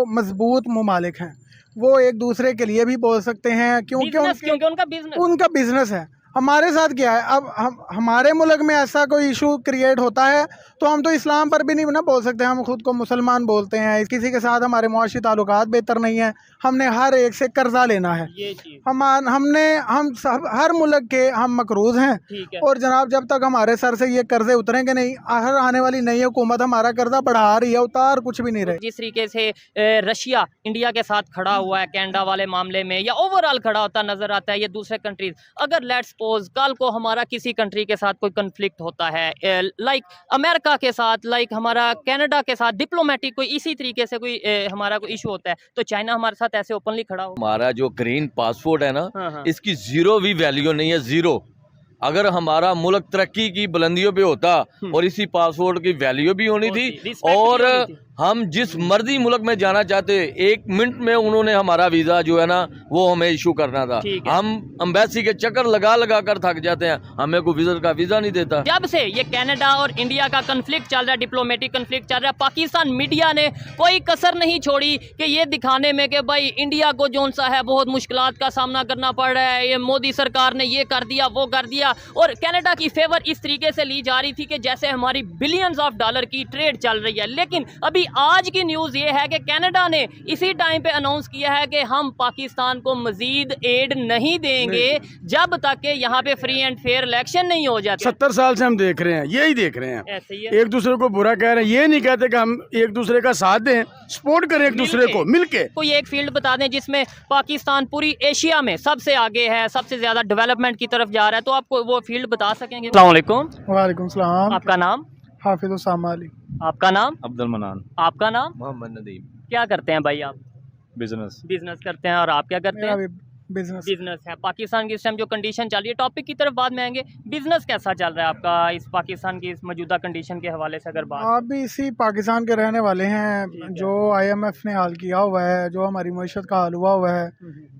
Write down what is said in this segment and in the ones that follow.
मजबूत मुमालिक हैं, वो एक दूसरे के लिए भी बोल सकते हैं क्योंकि उनका बिजनेस है। हमारे साथ क्या है, अब हमारे मुल्क में ऐसा कोई इशू क्रिएट होता है तो हम तो इस्लाम पर भी नहीं ना बोल सकते। हम खुद को मुसलमान बोलते हैं, किसी के साथ हमारे मुआशी ताल्लुकात बेहतर नहीं है, हमने हर एक से कर्जा लेना है। हम सब हर मुल्क के हम मकरूज हैं और जनाब जब तक हमारे सर से ये कर्जे उतरेंगे नहीं, हर आने वाली नई हुकूमत हमारा कर्जा बढ़ा रही है, उतार कुछ भी नहीं रहे। जिस तरीके से रशिया इंडिया के साथ खड़ा हुआ है कैनेडा वाले मामले में, या ओवरऑल खड़ा होता नजर आता है, ये दूसरे कंट्रीज, अगर लेट्स कल को हमारा किसी कंट्री के साथ कोई कन्फ्लिक्ट होता है, लाइक अमेरिका के साथ, लाइक हमारा कनाडा के साथ डिप्लोमेटिक कोई इसी तरीके से कोई हमारा कोई इशू होता है, तो चाइना हमारे साथ ऐसे ओपनली खड़ा हो। हमारा जो ग्रीन पासपोर्ट है ना, इसकी जीरो भी वैल्यू नहीं है, जीरो। अगर हमारा मुल्क तरक्की की बुलंदियों पे होता और इसी पासपोर्ट की वैल्यू भी होनी थी, और हम जिस मर्जी मुल्क में जाना चाहते, 1 मिनट में उन्होंने हमारा वीज़ा जो है ना वो हमें इशू करना था। हम एम्बेसी के चक्कर लगा लगा कर थक जाते हैं, हमें कोई विजिट का वीज़ा नहीं देता। जब से ये कनाडा और इंडिया का कन्फ्लिक्ट चल रहा है, डिप्लोमेटिक कन्फ्लिक्ट चल रहा है, पाकिस्तान मीडिया ने कोई कसर नहीं छोड़ी कि ये दिखाने में कि भाई इंडिया को जो सा है बहुत मुश्किलात का सामना करना पड़ रहा है, ये मोदी सरकार ने ये कर दिया वो कर दिया, और कनाडा की फेवर इस तरीके से ली जा रही थी कि जैसे हमारी बिलियंस ऑफ डॉलर की ट्रेड चल रही है। लेकिन अभी आज की न्यूज़ ये है कि कनाडा ने इसी टाइम पे अनाउंस किया है कि हम पाकिस्तान को मजीद एड नहीं देंगे जब तक कि यहाँ पे फ्री एंड फेयर इलेक्शन नहीं हो जाते। 70 साल से हम देख रहे हैं, यही देख रहे हैं, ऐसे ही है। एक दूसरे को बुरा कह रहे हैं, ये नहीं कहते कि हम एक दूसरे का साथ दें, सपोर्ट करें एक दूसरे को मिलके। कोई एक फील्ड बता दें जिसमें पाकिस्तान पूरी एशिया में सबसे आगे है, सबसे ज्यादा डेवलपमेंट की तरफ जा रहा है, तो आपको वो फील्ड बता सकेंगे? अस्सलाम वालेकुम। वालेकुम सलाम। आपका नाम? हाफिज उसामा अली। आपका नाम? अब्दुल मनान। आपका नाम? मोहम्मद नदीम। क्या करते हैं भाई आप? बिजनेस करते हैं। और आप क्या करते हैं? बिजनेस है। पाकिस्तान की इस टाइम जो कंडीशन चल रही है, टॉपिक की तरफ बाद में आएंगे, बिजनेस कैसा चल रहा है आपका इस पाकिस्तान की इस मौजूदा कंडीशन के हवाले से अगर बात? आप भी इसी पाकिस्तान के रहने वाले हैं, जो IMF ने हाल किया हुआ है, जो हमारी मईशत का हाल हुआ है,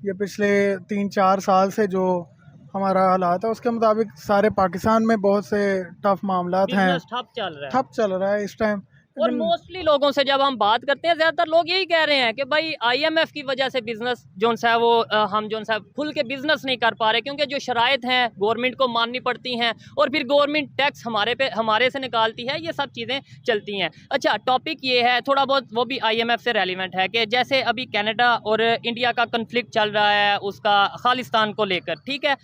ये पिछले 3-4 साल से जो हमारा हालात है उसके मुताबिक सारे पाकिस्तान में बहुत से टफ मामलात हैं, ठप चल रहा है इस टाइम। और मोस्टली लोगों से जब हम बात करते हैं, ज़्यादातर लोग यही कह रहे हैं कि भाई IMF की वजह से बिजनेस जो सा वो हम जो सा खुल के बिजनेस नहीं कर पा रहे, क्योंकि जो शराइत हैं गवर्नमेंट को माननी पड़ती हैं और फिर गवर्नमेंट टैक्स हमारे से निकालती है, ये सब चीज़ें चलती हैं। अच्छा, टॉपिक ये है थोड़ा बहुत, वो भी IMF से रेलिवेंट है, कि जैसे अभी कनाडा और इंडिया का कन्फ्लिक्ट चल रहा है उसका खालिस्तान को लेकर, ठीक है,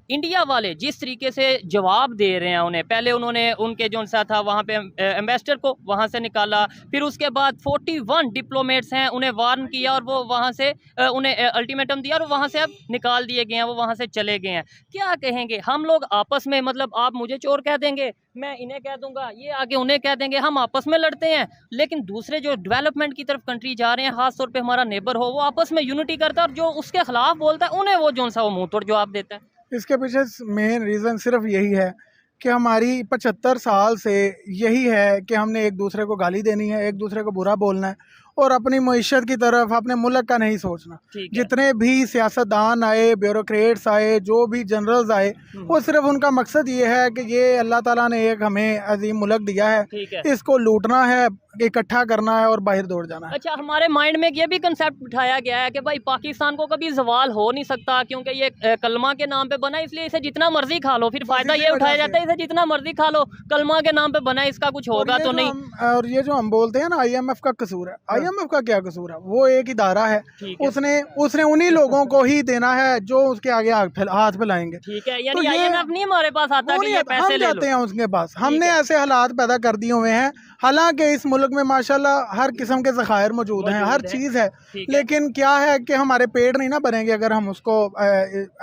इंडिया वाले जिस तरीके से जवाब दे रहे हैं उन्हें, पहले उन्होंने उनके जो सा था वहाँ पे एम्बेसडर को वहाँ से निकाला, फिर उसके बाद 41 डिप्लोमेट्स हैं उन्हें वार्न किया और वो वहाँ से उन्हें अल्टीमेटम दिया और वहाँ से अब निकाल दिए गए हैं, वो वहाँ से चले गए हैं। क्या कहेंगे हम लोग आपस में, मतलब आप मुझे चोर कह देंगे, मैं इन्हें कह दूंगा, ये आगे उन्हें कह देंगे, हम आपस में लड़ते हैं, लेकिन दूसरे जो डेवलपमेंट की तरफ कंट्री जा रहे हैं, खासतौर पे हमारा नेबर हो, वो आपस में यूनिटी करता है और जो उसके खिलाफ बोलता है उन्हें वो जो सा वो मुँह तोड़ जवाब देता है। इसके पीछे मेन रीज़न सिर्फ यही है कि हमारी 75 साल से यही है कि हमने एक दूसरे को गाली देनी है, एक दूसरे को बुरा बोलना है और अपनी मईशत की तरफ, अपने मुल्क का नहीं सोचना। जितने भी सियासतदान आए, ब्यूरोक्रेट्स आए, जो भी जनरल्स आए, वो सिर्फ उनका मकसद ये है कि ये अल्लाह ताला ने एक हमें अजीम मुल्क दिया है, इसको लूटना है, इकट्ठा करना है और बाहर दौड़ जाना है। अच्छा, हमारे माइंड में ये भी कंसेप्ट बिठाया गया है कि भाई पाकिस्तान को कभी जवाल हो नहीं सकता, क्योंकि ये कलमा के नाम पे बना, इसलिए इसे जितना मर्जी खा लो, फिर फायदा ये उठाया जाता है, इसे जितना मर्जी खा लो, कलमा के नाम पे बना, इसका कुछ होगा तो नहीं। और ये जो हम बोलते हैं ना IMF का कसूर है, IMF का क्या कसूर है? वो एक इदारा है, उसने उन्हीं लोगों को ही देना है जो उसके आगे हाथ फैलाएंगे। ठीक है, यानी IMF नहीं हमारे पास आता कि ये पैसे ले लो, जाते हैं उसके पास। हमने ऐसे हालात पैदा कर दिए हुए हैं, हालांकि इस मुल्क में माशाल्लाह हर किस्म के ज़खायर मौजूद हैं, हर चीज़ है, लेकिन क्या है कि हमारे पेड़ नहीं ना भरेंगे अगर हम उसको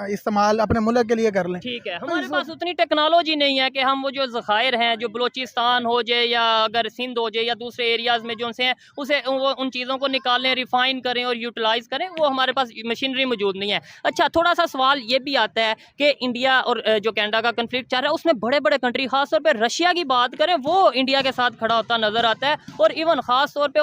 इस्तेमाल अपने मुल्क के लिए कर लें। ठीक है, हमारे पास उतनी टेक्नोलॉजी नहीं है कि हम वो जो ज़खायर हैं, जो बलोचिस्तान हो जाए या अगर सिंध हो जाए या दूसरे एरियाज़ में जो से हैं, उसे उन चीज़ों को निकालें, रिफ़ाइन करें और यूटिलाइज़ करें, वो हमारे पास मशीनरी मौजूद नहीं है। अच्छा, थोड़ा सा सवाल ये भी आता है कि इंडिया और जो कनाडा का कन्फ्लिक्ट चल रहा है, उसमें बड़े बड़े कंट्री, खासतौर पर रशिया की बात करें, वो इंडिया के साथ खड़ा होता नज़र आता है, और इवन ख़ास तौर पे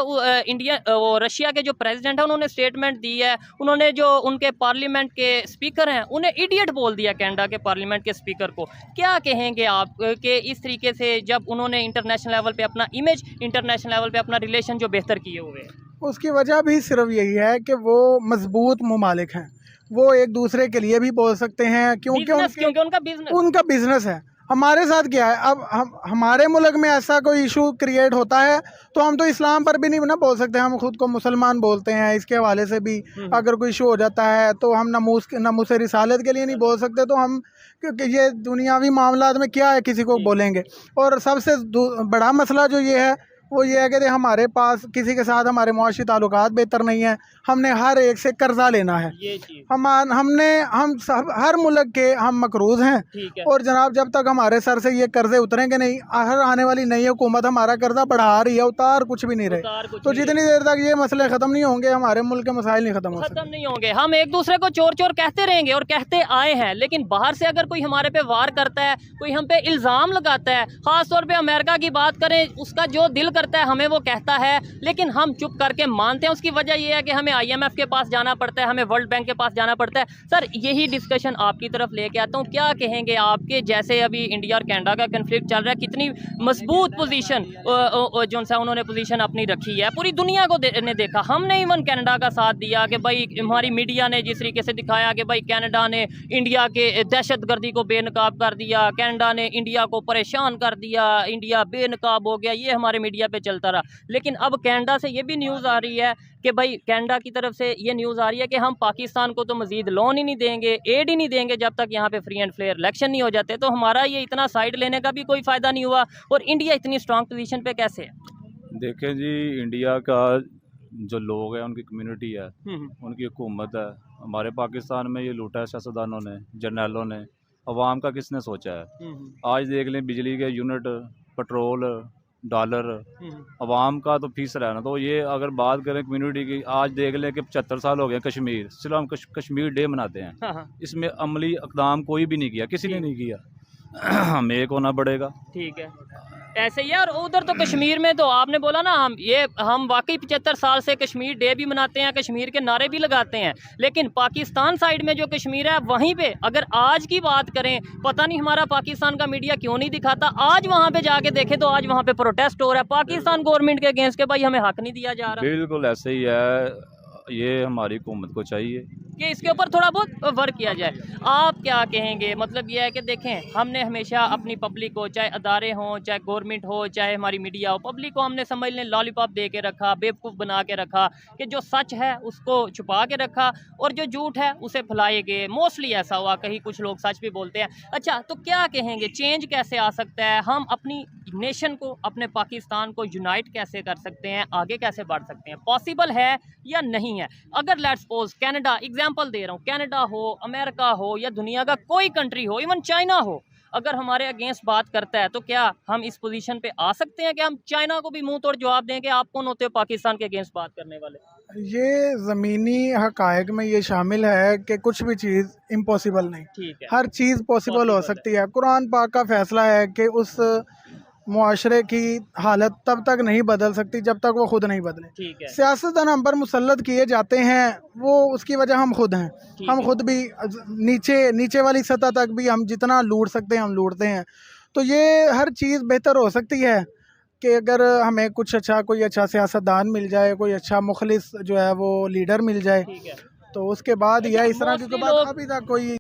रशिया के जो प्रेसिडेंट है उन्होंने स्टेटमेंट दी है, उन्होंने जो उनके पार्लियामेंट के स्पीकर हैं उन्हें इडियट बोल दिया कनाडा के पार्लियामेंट के स्पीकर को। क्या कहेंगे आप कि इस तरीके से जब उन्होंने इंटरनेशनल लेवल पे अपना इमेज, इंटरनेशनल लेवल पे अपना रिलेशन जो बेहतर किए हुए हैं? उसकी वजह भी सिर्फ यही है कि वो मजबूत ममालिक हैं, वो एक दूसरे के लिए भी बोल सकते हैं क्योंकि उनका बिजनेस है। हमारे साथ क्या है, अब हमारे मुल्क में ऐसा कोई इशू क्रिएट होता है तो हम तो इस्लाम पर भी नहीं ना बोल सकते, हम खुद को मुसलमान बोलते हैं, इसके हवाले से भी अगर कोई इशू हो जाता है तो हम नमूस रिसालत के लिए नहीं बोल सकते, तो हम क्योंकि ये दुनियावी मामलात में क्या है किसी को बोलेंगे। और सबसे बड़ा मसला जो ये है वो ये है कि हमारे पास किसी के साथ हमारे मुआशी ताल्लुकात बेहतर नहीं है, हमने हर एक से कर्जा लेना है, हम हर मुल्क के हम मकरूज हैं और जनाब जब तक हमारे सर से ये कर्जे उतरेंगे नहीं, हर आने वाली नई हुकूमत हमारा कर्जा बढ़ा रही है, उतार कुछ भी नहीं रहे। तो जितनी देर तक ये मसले ख़त्म नहीं होंगे हमारे मुल्क के मसाइल नहीं ख़त्म नहीं होंगे। हम एक दूसरे को चोर चोर कहते रहेंगे और कहते आए हैं, लेकिन बाहर से अगर कोई हमारे पे वार करता है, कोई हम पे इल्ज़ाम लगाता है, ख़ासतौर पर अमेरिका की बात करें, उसका जो दिल करता है हमें वो कहता है, लेकिन हम चुप करके मानते हैं। उसकी वजह यह है कि हमें IMF के पास जाना पड़ता है, हमें वर्ल्ड बैंक के पास जाना पड़ता है। सर यही डिस्कशन आपकी तरफ लेके आता हूँ, क्या कहेंगे आपके जैसे अभी इंडिया और कनाडा का कन्फ्लिक्ट चल रहा है, कितनी मजबूत पोजीशन जो सा उन्होंने पोजीशन अपनी रखी है, पूरी दुनिया को ने देखा, हमने इवन कनाडा का साथ दिया कि भाई हमारी मीडिया ने जिस तरीके से दिखाया कि भाई कनाडा ने इंडिया के दहशतगर्दी को बेनकाब कर दिया, कनाडा ने इंडिया को परेशान कर दिया, इंडिया बेनकाब हो गया, ये हमारे मीडिया पे चलता रहा। लेकिन अब कनाडा से ये भी न्यूज़ आ रही है कि भाई कनाडा की तरफ से ये न्यूज़ आ रही है कि हम पाकिस्तान को तो मज़ीद लोन ही नहीं देंगे, एड ही नहीं देंगे जब तक यहाँ पे फ्री एंड फेयर इलेक्शन नहीं हो जाते। तो हमारा ये इतना साइड लेने का भी कोई फ़ायदा नहीं हुआ और इंडिया इतनी स्ट्रॉन्ग पोजीशन पे कैसे है? देखें जी, इंडिया का जो लोग हैं, उनकी कम्युनिटी है, उनकी हुकूमत है। हमारे पाकिस्तान में ये लूटा है सियासतदानों ने, जर्नैलों ने, अवाम का किसने सोचा है? आज देख लें बिजली के यूनिट, पेट्रोल, डॉलर, अवाम का तो फीस रहा है ना। तो ये अगर बात करें कम्युनिटी की, आज देख लें कि 75 साल हो गए कश्मीर, सिर्फ हम कश्मीर डे मनाते हैं, इसमें अमली इक़दाम कोई भी नहीं किया, किसी ने नहीं किया। हमें एक होना पड़ेगा। ठीक है, ऐसे ही यार। उधर तो कश्मीर में तो आपने बोला ना, हम वाकई 75 साल से कश्मीर डे भी मनाते हैं, कश्मीर के नारे भी लगाते हैं, लेकिन पाकिस्तान साइड में जो कश्मीर है वहीं पे अगर आज की बात करें, पता नहीं हमारा पाकिस्तान का मीडिया क्यों नहीं दिखाता, आज वहाँ पे जाके देखे तो आज वहाँ पे प्रोटेस्ट हो रहा है पाकिस्तान गवर्नमेंट के अगेंस्ट के भाई हमें हक नहीं दिया जा रहा। बिल्कुल ऐसे ही है, ये हमारी हुकूमत को चाहिए कि इसके ऊपर थोड़ा बहुत वर्क किया जाए। आप क्या कहेंगे? मतलब यह है कि देखें, हमने हमेशा अपनी पब्लिक को, चाहे अदारे हों, चाहे गवर्नमेंट हो, चाहे हमारी मीडिया हो, पब्लिक को हमने समझ लें लॉलीपॉप दे के रखा, बेवकूफ़ बना के रखा, कि जो सच है उसको छुपा के रखा और जो झूठ है उसे फैलाए गए। मोस्टली ऐसा हुआ, कहीं कुछ लोग सच भी बोलते हैं। अच्छा, तो क्या कहेंगे, चेंज कैसे आ सकता है? हम अपनी नेशन को, अपने पाकिस्तान को यूनाइट कैसे कर सकते हैं, आगे कैसे बढ़ सकते हैं? पॉसिबल है या नहीं है? अगर लेट्स सपोज कनाडा, एग्जांपल दे रहा हूँ, कनाडा हो, अमेरिका हो या दुनिया का कोई कंट्री हो, इवन चाइना हो, अगर हमारे अगेंस्ट बात करता है तो क्या हम इस पोजीशन पे आ सकते हैं कि हम चाइना को भी मुंह तोड़ जवाब दें कि आप कौन होते हो पाकिस्तान के अगेंस्ट बात करने वाले? ये ज़मीनी हकायक में ये शामिल है कि कुछ भी चीज़ इम्पॉसिबल नहीं, ठीक है, हर चीज़ पॉसिबल हो सकती है। कुरान पाक का फैसला है कि उस मुआशरे की हालत तब तक नहीं बदल सकती जब तक वो खुद नहीं बदले। सियासतदान हम पर मुसल्लत किए जाते हैं, वो उसकी वजह हम खुद हैं। हम खुद भी नीचे वाली सतह तक भी हम जितना लूट सकते हैं हम लूटते हैं। तो ये हर चीज़ बेहतर हो सकती है कि अगर हमें कुछ अच्छा, कोई अच्छा सियासतदान मिल जाए, कोई अच्छा मुखलिस जो है वो लीडर मिल जाए, तो उसके बाद यह इस तरह की बात अभी तक कोई